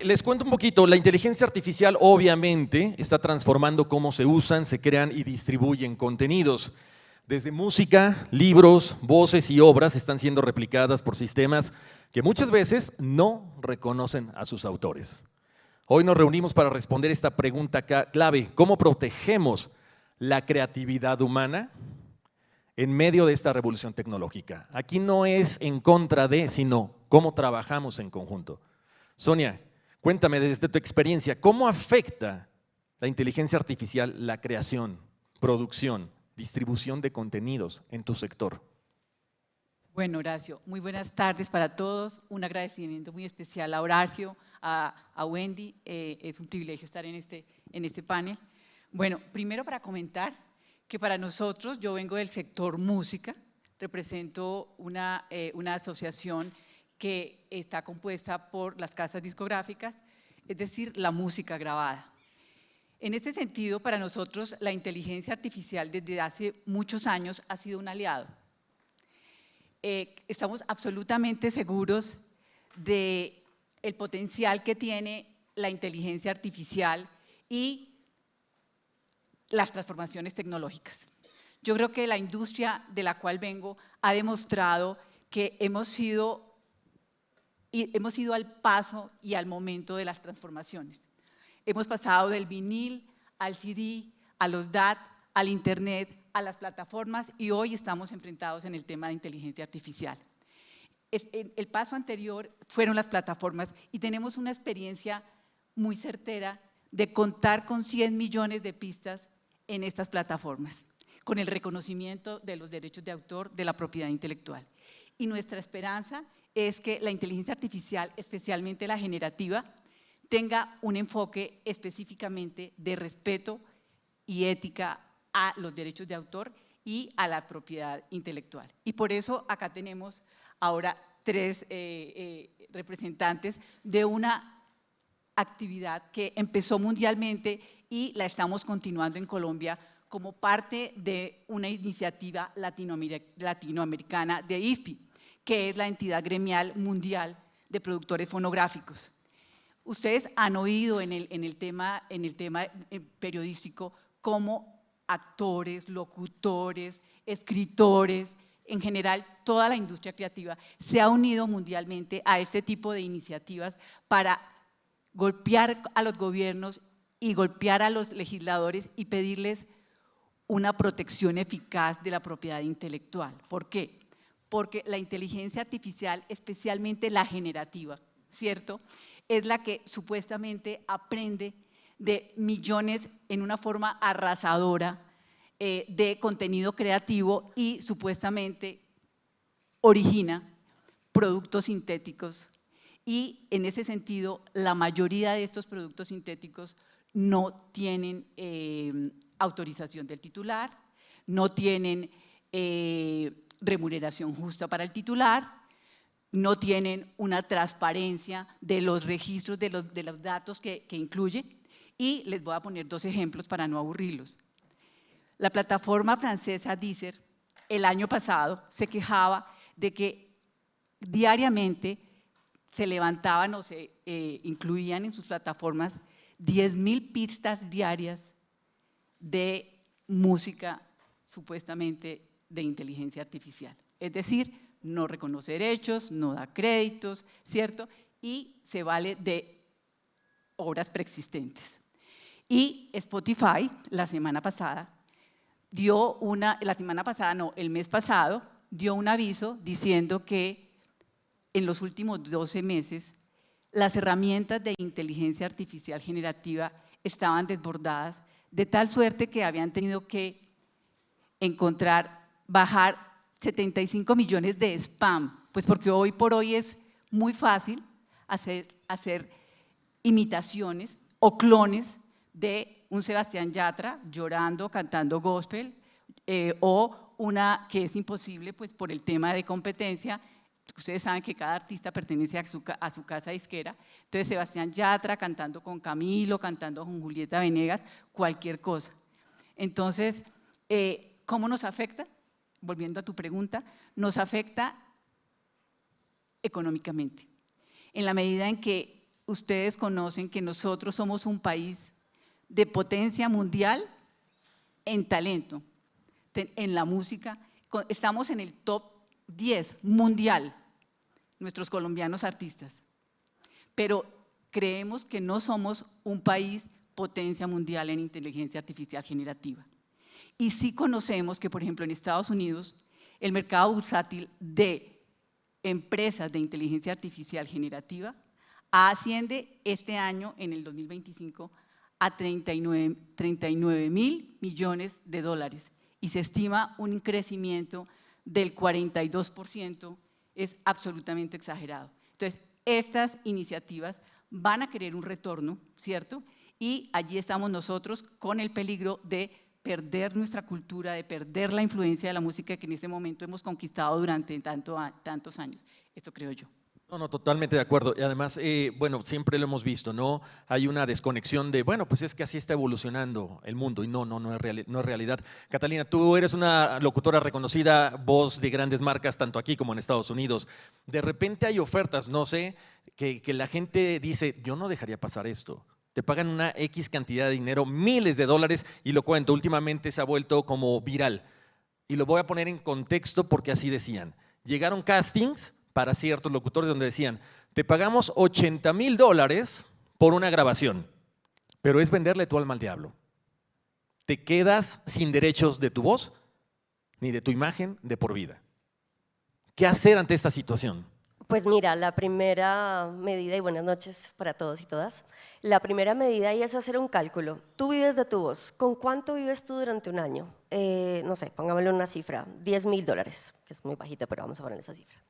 Les cuento un poquito. La inteligencia artificial obviamente está transformando cómo se usan, se crean y distribuyen contenidos. Desde música, libros, voces y obras están siendo replicadas por sistemas que muchas veces no reconocen a sus autores. Hoy nos reunimos para responder esta pregunta clave: ¿cómo protegemos la creatividad humana en medio de esta revolución tecnológica? Aquí no es en contra de, sino cómo trabajamos en conjunto. Sonia, cuéntame desde tu experiencia, ¿cómo afecta la inteligencia artificial la creación, producción, distribución de contenidos en tu sector? Bueno, Horacio, muy buenas tardes para todos. Un agradecimiento muy especial a Horacio, a Wendy. Es un privilegio estar en este panel. Bueno, primero para comentar que para nosotros, yo vengo del sector música, represento una asociación que está compuesta por las casas discográficas, es decir, la música grabada. En este sentido, para nosotros, la inteligencia artificial desde hace muchos años ha sido un aliado. Estamos absolutamente seguros del potencial que tiene la inteligencia artificial y las transformaciones tecnológicas. Yo creo que la industria de la cual vengo ha demostrado que hemos ido al paso y al momento de las transformaciones. Hemos pasado del vinil al CD, a los DAT, al internet, a las plataformas, y hoy estamos enfrentados en el tema de inteligencia artificial. El paso anterior fueron las plataformas y tenemos una experiencia muy certera de contar con 100 millones de pistas en estas plataformas, con el reconocimiento de los derechos de autor, de la propiedad intelectual. Y nuestra esperanza es que la inteligencia artificial, especialmente la generativa, tenga un enfoque específicamente de respeto y ética a los derechos de autor y a la propiedad intelectual. Y por eso acá tenemos ahora tres representantes de una actividad que empezó mundialmente y la estamos continuando en Colombia como parte de una iniciativa latinoamericana de IFPI, que es la entidad gremial mundial de productores fonográficos. Ustedes han oído en el tema periodístico cómo actores, locutores, escritores, en general toda la industria creativa se ha unido mundialmente a este tipo de iniciativas para golpear a los gobiernos y golpear a los legisladores y pedirles una protección eficaz de la propiedad intelectual. ¿Por qué? Porque la inteligencia artificial, especialmente la generativa, ¿cierto?, es la que supuestamente aprende de millones en una forma arrasadora de contenido creativo y supuestamente origina productos sintéticos, y en ese sentido la mayoría de estos productos sintéticos no tienen autorización del titular, no tienen remuneración justa para el titular, no tienen una transparencia de los registros de los datos que incluye. Y les voy a poner dos ejemplos para no aburrirlos. La plataforma francesa Deezer el año pasado se quejaba de que diariamente se levantaban o se incluían en sus plataformas 10.000 pistas diarias de música supuestamente de inteligencia artificial. Es decir, no reconoce derechos, no da créditos, ¿cierto? Y se vale de obras preexistentes. Y Spotify, el mes pasado, dio un aviso diciendo que en los últimos 12 meses las herramientas de inteligencia artificial generativa estaban desbordadas, de tal suerte que habían tenido que bajar 75 millones de spam, pues porque hoy por hoy es muy fácil hacer imitaciones o clones de un Sebastián Yatra llorando, cantando gospel, o una que es imposible pues por el tema de competencia. Ustedes saben que cada artista pertenece a su casa disquera, entonces Sebastián Yatra cantando con Camilo, cantando con Julieta Venegas, cualquier cosa. Entonces, ¿cómo nos afecta? Volviendo a tu pregunta, nos afecta económicamente, en la medida en que ustedes conocen que nosotros somos un país de potencia mundial en talento, en la música. Estamos en el top 10 mundial, nuestros colombianos artistas. Pero creemos que no somos un país potencia mundial en inteligencia artificial generativa. Y sí conocemos que, por ejemplo, en Estados Unidos, el mercado bursátil de empresas de inteligencia artificial generativa asciende este año, en el 2025, a 39 mil millones de dólares y se estima un crecimiento del 42%, es absolutamente exagerado. Entonces, estas iniciativas van a querer un retorno, ¿cierto? Y allí estamos nosotros con el peligro de perder nuestra cultura, de perder la influencia de la música que en ese momento hemos conquistado durante tantos años. Esto creo yo. No, totalmente de acuerdo. Y además, bueno, siempre lo hemos visto, ¿no? Hay una desconexión de, bueno, pues es que así está evolucionando el mundo y no es realidad. Catalina, tú eres una locutora reconocida, voz de grandes marcas, tanto aquí como en Estados Unidos. De repente hay ofertas, no sé, que la gente dice, yo no dejaría pasar esto. Te pagan una X cantidad de dinero, miles de dólares, y lo cuento, últimamente se ha vuelto como viral. Y lo voy a poner en contexto porque así decían. Llegaron castings para ciertos locutores donde decían, te pagamos $80,000 por una grabación, pero es venderle tu alma al diablo. Te quedas sin derechos de tu voz, ni de tu imagen de por vida. ¿Qué hacer ante esta situación? Pues mira, la primera medida, y buenas noches para todos y todas, la primera medida ahí es hacer un cálculo. Tú vives de tu voz, ¿con cuánto vives tú durante un año? No sé, pongámosle una cifra, $10,000, que es muy bajita, pero vamos a poner esa cifra.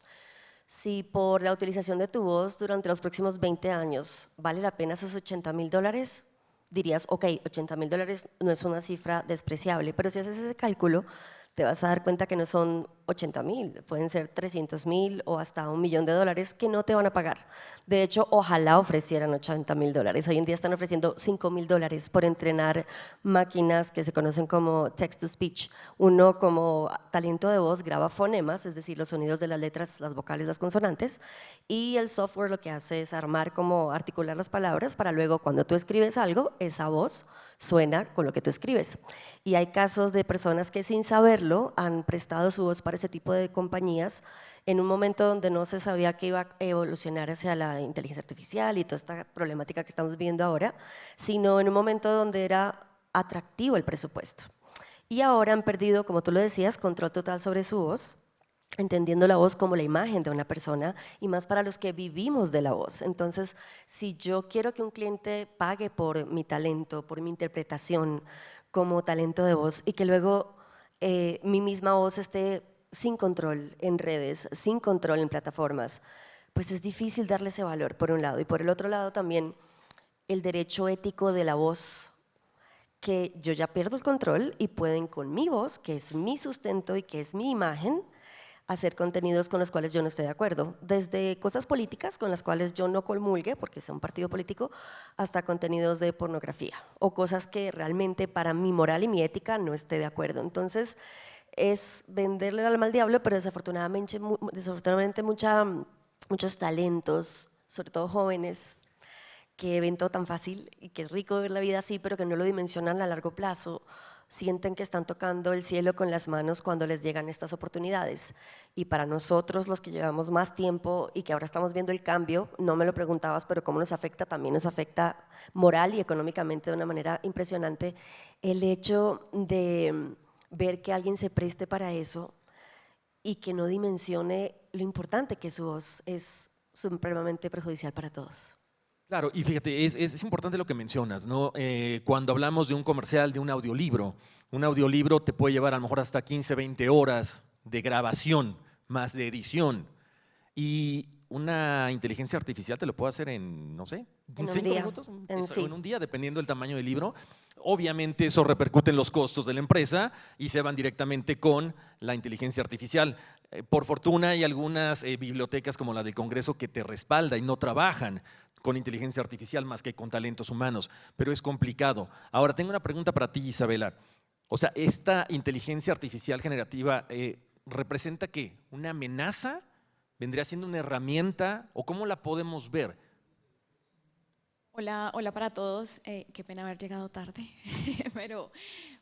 Si por la utilización de tu voz durante los próximos 20 años vale la pena esos $80,000, dirías, ok, $80,000 no es una cifra despreciable, pero si haces ese cálculo, te vas a dar cuenta que no son 80,000, pueden ser 300,000 o hasta $1,000,000 que no te van a pagar. De hecho, ojalá ofrecieran $80,000. Hoy en día están ofreciendo $5,000 por entrenar máquinas que se conocen como text to speech. Uno, como talento de voz, graba fonemas, es decir, los sonidos de las letras, las vocales, las consonantes, y el software lo que hace es articular las palabras para luego, cuando tú escribes algo, esa voz suena con lo que tú escribes. Y hay casos de personas que sin saberlo han prestado su voz para ese tipo de compañías en un momento donde no se sabía que iba a evolucionar hacia la inteligencia artificial y toda esta problemática que estamos viendo ahora, sino en un momento donde era atractivo el presupuesto. Y ahora han perdido, como tú lo decías, control total sobre su voz, entendiendo la voz como la imagen de una persona y más para los que vivimos de la voz. Entonces, si yo quiero que un cliente pague por mi talento, por mi interpretación como talento de voz y que luego mi misma voz esté sin control en redes, sin control en plataformas, pues es difícil darle ese valor por un lado. Y por el otro lado también el derecho ético de la voz, que yo ya pierdo el control y pueden con mi voz, que es mi sustento y que es mi imagen, hacer contenidos con los cuales yo no estoy de acuerdo, desde cosas políticas con las cuales yo no comulgue, porque sea un partido político, hasta contenidos de pornografía o cosas que realmente para mi moral y mi ética no esté de acuerdo. Entonces, es venderle el alma al diablo, pero desafortunadamente muchos talentos, sobre todo jóvenes, que ven todo tan fácil y que es rico ver la vida así, pero que no lo dimensionan a largo plazo, sienten que están tocando el cielo con las manos cuando les llegan estas oportunidades. Y para nosotros, los que llevamos más tiempo y que ahora estamos viendo el cambio, no me lo preguntabas, pero cómo nos afecta, también nos afecta moral y económicamente de una manera impresionante, el hecho de ver que alguien se preste para eso y que no dimensione lo importante que su voz es supremamente perjudicial para todos. Claro, y fíjate, es importante lo que mencionas, ¿no? Cuando hablamos de un comercial, de un audiolibro te puede llevar a lo mejor hasta 15, 20 horas de grabación, más de edición. Y una inteligencia artificial te lo puede hacer en, no sé, en 5 día. minutos, Sí. en un día, dependiendo del tamaño del libro. Obviamente eso repercute en los costos de la empresa y se van directamente con la inteligencia artificial. Por fortuna hay algunas bibliotecas como la del Congreso que te respalda y no trabajan con inteligencia artificial más que con talentos humanos, pero es complicado. Ahora, tengo una pregunta para ti, Isabela. O sea, ¿esta inteligencia artificial generativa representa qué? ¿Una amenaza? ¿Vendría siendo una herramienta? ¿O cómo la podemos ver? Hola, hola para todos. Qué pena haber llegado tarde, pero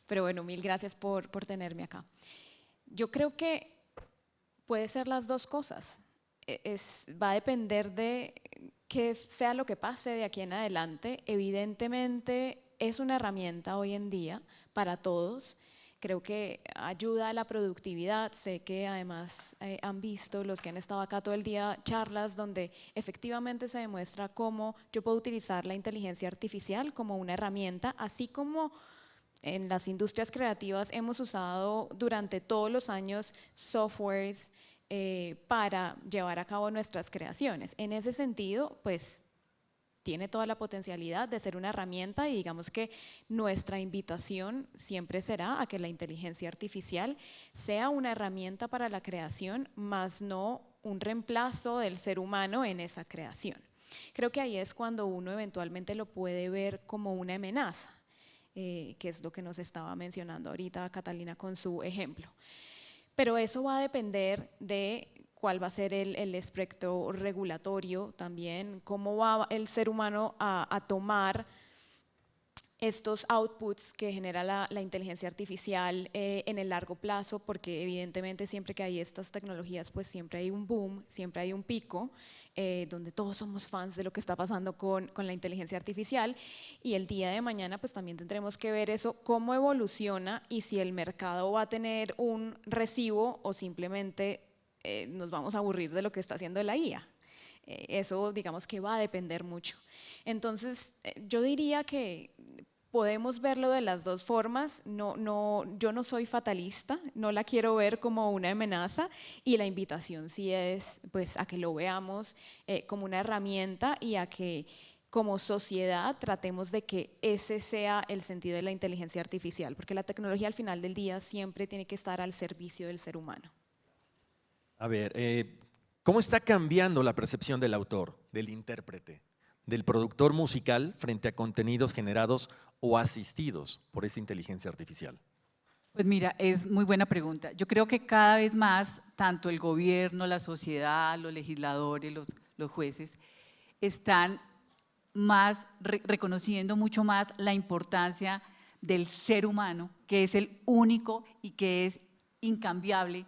bueno, mil gracias por tenerme acá. Yo creo que puede ser las dos cosas. Va a depender de qué sea lo que pase de aquí en adelante. Evidentemente es una herramienta hoy en día para todos. Creo que ayuda a la productividad. Sé que además han visto, los que han estado acá todo el día, charlas donde efectivamente se demuestra cómo yo puedo utilizar la inteligencia artificial como una herramienta, así como en las industrias creativas hemos usado durante todos los años softwares para llevar a cabo nuestras creaciones. En ese sentido, pues tiene toda la potencialidad de ser una herramienta y digamos que nuestra invitación siempre será a que la inteligencia artificial sea una herramienta para la creación, más no un reemplazo del ser humano en esa creación. Creo que ahí es cuando uno eventualmente lo puede ver como una amenaza, que es lo que nos estaba mencionando ahorita Catalina con su ejemplo. Pero eso va a depender de cuál va a ser el espectro regulatorio también, cómo va el ser humano a tomar estos outputs que genera la inteligencia artificial en el largo plazo, porque evidentemente siempre que hay estas tecnologías, pues siempre hay un boom, siempre hay un pico, donde todos somos fans de lo que está pasando con la inteligencia artificial, y el día de mañana pues también tendremos que ver eso, cómo evoluciona y si el mercado va a tener un recibo o simplemente nos vamos a aburrir de lo que está haciendo la IA. Eso digamos que va a depender mucho. Entonces yo diría que podemos verlo de las dos formas. Yo no soy fatalista, no la quiero ver como una amenaza, y la invitación sí es pues a que lo veamos como una herramienta y a que como sociedad tratemos de que ese sea el sentido de la inteligencia artificial, porque la tecnología al final del día siempre tiene que estar al servicio del ser humano. A ver, ¿cómo está cambiando la percepción del autor, del intérprete, del productor musical frente a contenidos generados o asistidos por esa inteligencia artificial? Pues mira, es muy buena pregunta. Yo creo que cada vez más, tanto el gobierno, la sociedad, los legisladores, los jueces, están más reconociendo mucho más la importancia del ser humano, que es el único y que es incambiable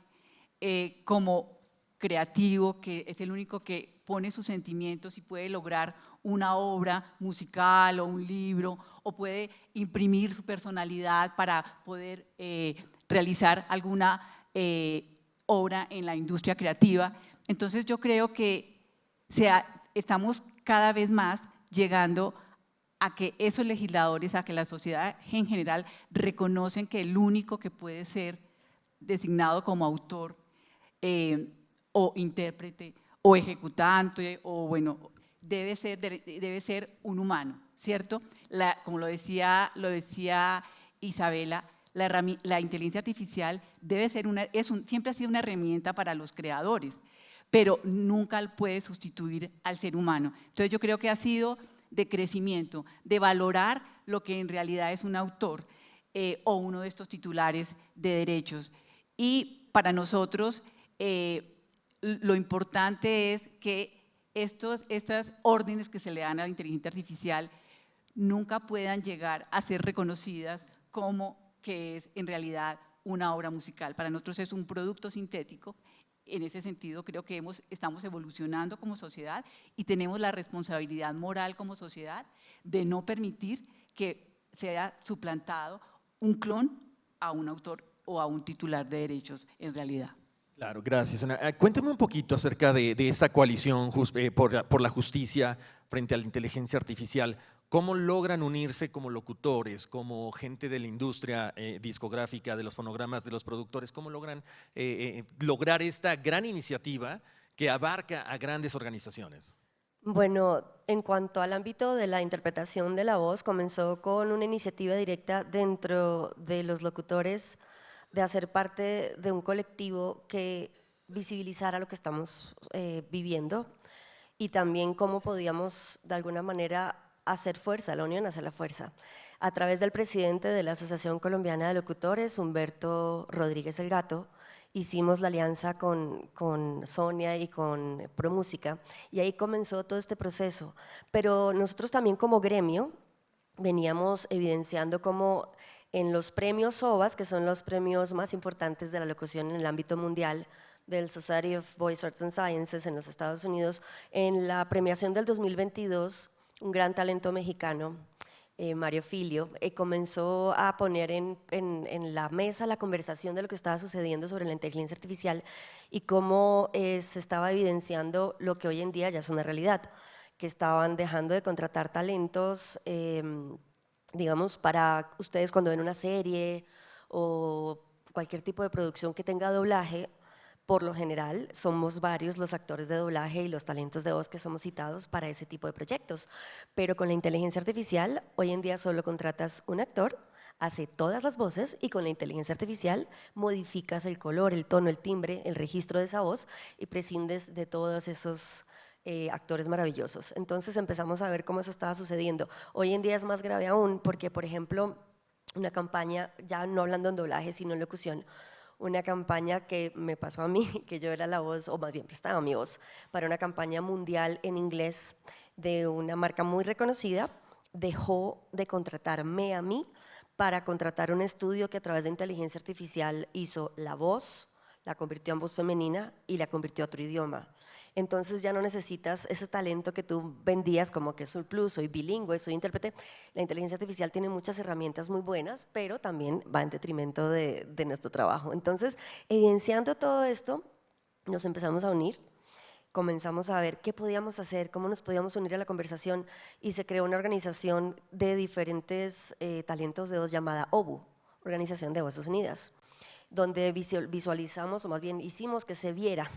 como creativo, que es el único que pone sus sentimientos y puede lograr una obra musical o un libro, o puede imprimir su personalidad para poder realizar alguna obra en la industria creativa. Entonces yo creo que estamos cada vez más llegando a que esos legisladores, a que la sociedad en general reconocen que el único que puede ser designado como autor o intérprete o ejecutante o bueno, debe ser un humano, ¿cierto? Como lo decía Isabela, la inteligencia artificial debe ser siempre ha sido una herramienta para los creadores, pero nunca puede sustituir al ser humano. Entonces yo creo que ha sido de crecimiento, de valorar lo que en realidad es un autor o uno de estos titulares de derechos. Y para nosotros lo importante es que estas órdenes que se le dan a la inteligencia artificial nunca puedan llegar a ser reconocidas como que es en realidad una obra musical. Para nosotros es un producto sintético. En ese sentido creo que estamos evolucionando como sociedad y tenemos la responsabilidad moral como sociedad de no permitir que sea suplantado un clon a un autor o a un titular de derechos en realidad. Claro, gracias. Cuéntame un poquito acerca de esta coalición por la justicia frente a la inteligencia artificial. ¿Cómo logran unirse como locutores, como gente de la industria discográfica, de los fonogramas, de los productores? ¿Cómo logran lograr esta gran iniciativa que abarca a grandes organizaciones? Bueno, en cuanto al ámbito de la interpretación de la voz, comenzó con una iniciativa directa dentro de los locutores de hacer parte de un colectivo que visibilizara lo que estamos viviendo y también cómo podíamos de alguna manera hacer fuerza, la unión hace la fuerza. A través del presidente de la Asociación Colombiana de Locutores, Humberto Rodríguez El Gato, hicimos la alianza con Sonia y con ProMúsica, y ahí comenzó todo este proceso. Pero nosotros también como gremio veníamos evidenciando cómo en los premios SOVAS, que son los premios más importantes de la locución en el ámbito mundial, del Society of Voice Arts and Sciences en los Estados Unidos, en la premiación del 2022, un gran talento mexicano, Mario Filio, comenzó a poner en la mesa la conversación de lo que estaba sucediendo sobre la inteligencia artificial y cómo se estaba evidenciando lo que hoy en día ya es una realidad, que estaban dejando de contratar talentos, digamos, para ustedes cuando ven una serie o cualquier tipo de producción que tenga doblaje. Por lo general, somos varios los actores de doblaje y los talentos de voz que somos citados para ese tipo de proyectos. Pero con la inteligencia artificial, hoy en día solo contratas un actor, hace todas las voces y con la inteligencia artificial modificas el color, el tono, el timbre, el registro de esa voz y prescindes de todos esos actores maravillosos. Entonces empezamos a ver cómo eso estaba sucediendo. Hoy en día es más grave aún porque, por ejemplo, una campaña, ya no hablando en doblaje, sino en locución, una campaña que me pasó a mí, que yo era la voz, o más bien prestaba mi voz, para una campaña mundial en inglés de una marca muy reconocida, dejó de contratarme a mí para contratar un estudio que a través de inteligencia artificial hizo la voz, la convirtió en voz femenina y la convirtió a otro idioma. Entonces ya no necesitas ese talento que tú vendías como que soy plus, soy bilingüe, soy intérprete. La inteligencia artificial tiene muchas herramientas muy buenas, pero también va en detrimento de nuestro trabajo. Entonces, evidenciando todo esto, nos empezamos a unir, comenzamos a ver qué podíamos hacer, cómo nos podíamos unir a la conversación y se creó una organización de diferentes talentos de voz llamada OVU, Organización de Voces Unidas, donde visualizamos, o más bien hicimos que se viera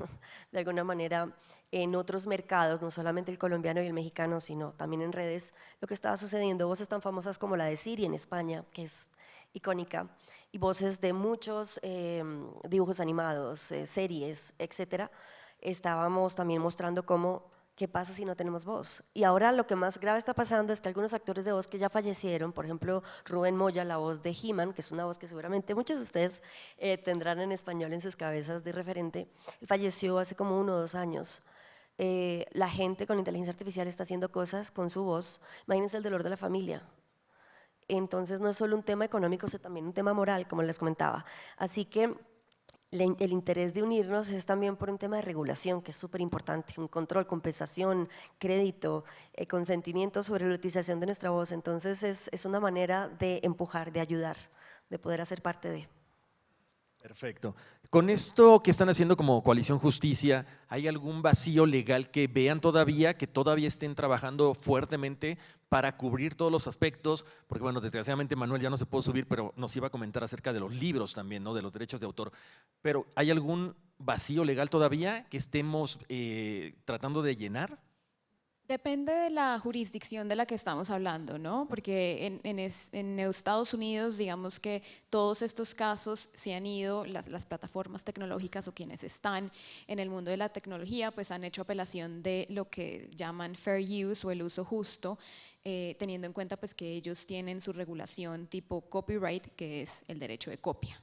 de alguna manera en otros mercados, no solamente el colombiano y el mexicano, sino también en redes, lo que estaba sucediendo. Voces tan famosas como la de Siri en España, que es icónica, y voces de muchos dibujos animados, series, etcétera. Estábamos también mostrando cómo ¿qué pasa si no tenemos voz? Y ahora lo que más grave está pasando es que algunos actores de voz que ya fallecieron, por ejemplo, Rubén Moya, la voz de He-Man, que es una voz que seguramente muchos de ustedes tendrán en español en sus cabezas de referente, él falleció hace como 1 o 2 años. La gente con inteligencia artificial está haciendo cosas con su voz. Imagínense el dolor de la familia. Entonces no es solo un tema económico, sino también un tema moral, como les comentaba. Así que el interés de unirnos es también por un tema de regulación, que es súper importante, un control, compensación, crédito, consentimiento sobre la utilización de nuestra voz. Entonces es una manera de empujar, de ayudar, de poder hacer parte de. Perfecto. Con esto que están haciendo como Coalición Justicia, ¿hay algún vacío legal que vean todavía, que todavía estén trabajando fuertemente para cubrir todos los aspectos? Porque bueno, desgraciadamente Manuel ya no se pudo subir, pero nos iba a comentar acerca de los libros también, ¿no? De los derechos de autor. Pero ¿hay algún vacío legal todavía que estemos tratando de llenar? Depende de la jurisdicción de la que estamos hablando, ¿no? Porque en Estados Unidos, digamos que todos estos casos se han ido, las plataformas tecnológicas o quienes están en el mundo de la tecnología, pues han hecho apelación de lo que llaman fair use o el uso justo, teniendo en cuenta pues que ellos tienen su regulación tipo copyright, que es el derecho de copia.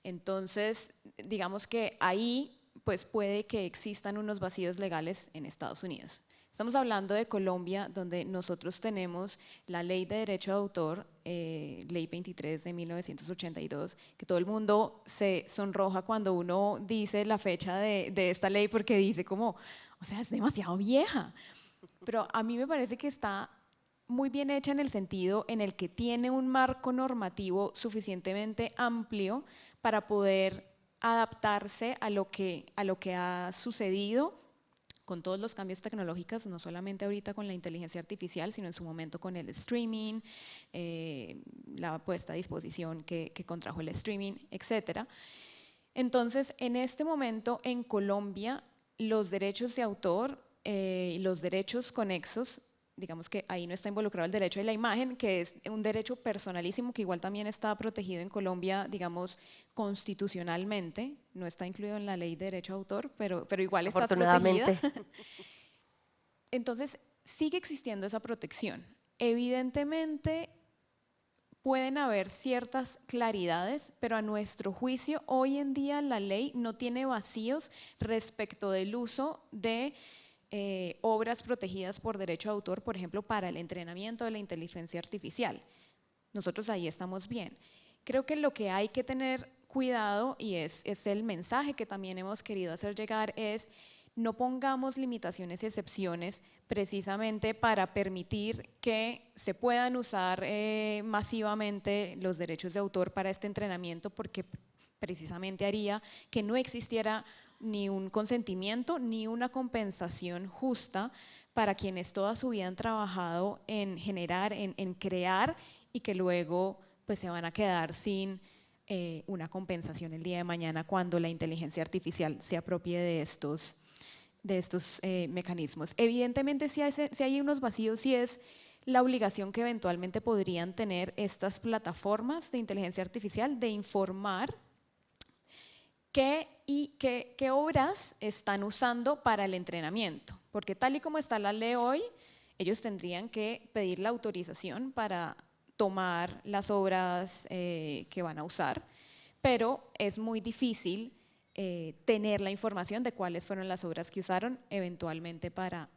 Entonces, digamos que ahí pues puede que existan unos vacíos legales en Estados Unidos. Estamos hablando de Colombia, donde nosotros tenemos la Ley de Derecho de Autor, Ley 23 de 1982, que todo el mundo se sonroja cuando uno dice la fecha de esta ley porque dice como, o sea, es demasiado vieja. Pero a mí me parece que está muy bien hecha en el sentido en el que tiene un marco normativo suficientemente amplio para poder adaptarse a lo que ha sucedido con todos los cambios tecnológicos, no solamente ahorita con la inteligencia artificial, sino en su momento con el streaming, la puesta a disposición que contrajo el streaming, etc. Entonces, en este momento en Colombia, los derechos de autor y los derechos conexos, digamos que ahí no está involucrado el derecho de la imagen, que es un derecho personalísimo que igual también está protegido en Colombia, digamos, constitucionalmente, no está incluido en la ley de derecho de autor, pero igual está protegida. Entonces, sigue existiendo esa protección. Evidentemente, pueden haber ciertas claridades, pero a nuestro juicio hoy en día la ley no tiene vacíos respecto del uso de obras protegidas por derecho de autor, por ejemplo, para el entrenamiento de la inteligencia artificial. Nosotros ahí estamos bien. Creo que lo que hay que tener cuidado, y es el mensaje que también hemos querido hacer llegar, es no pongamos limitaciones y excepciones precisamente para permitir que se puedan usar masivamente los derechos de autor para este entrenamiento, porque precisamente haría que no existiera ni un consentimiento ni una compensación justa para quienes toda su vida han trabajado en generar, en crear, y que luego pues se van a quedar sin una compensación el día de mañana cuando la inteligencia artificial se apropie de estos mecanismos. Evidentemente si hay unos vacíos, y es la obligación que eventualmente podrían tener estas plataformas de inteligencia artificial de informar qué obras están usando para el entrenamiento, porque tal y como está la ley hoy, ellos tendrían que pedir la autorización para tomar las obras que van a usar, pero es muy difícil tener la información de cuáles fueron las obras que usaron eventualmente para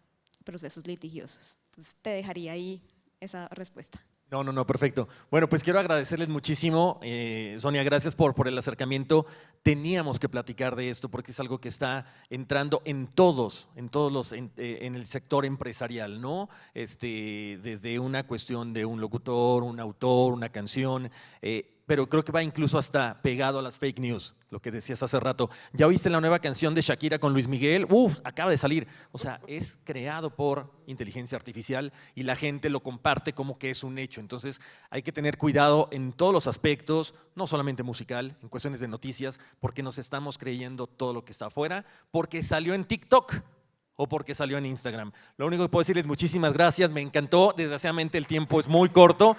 procesos litigiosos. Entonces te dejaría ahí esa respuesta. No, perfecto. Bueno, pues quiero agradecerles muchísimo. Sonia, gracias por el acercamiento. Teníamos que platicar de esto porque es algo que está entrando en el sector empresarial, ¿no? Desde una cuestión de un locutor, un autor, una canción, pero creo que va incluso hasta pegado a las fake news, lo que decías hace rato. ¿Ya oíste la nueva canción de Shakira con Luis Miguel? Acaba de salir. O sea, es creado por inteligencia artificial y la gente lo comparte como que es un hecho. Entonces hay que tener cuidado en todos los aspectos, no solamente musical, en cuestiones de noticias, porque nos estamos creyendo todo lo que está afuera, porque salió en TikTok o porque salió en Instagram. Lo único que puedo decirles, muchísimas gracias, me encantó. Desgraciadamente el tiempo es muy corto.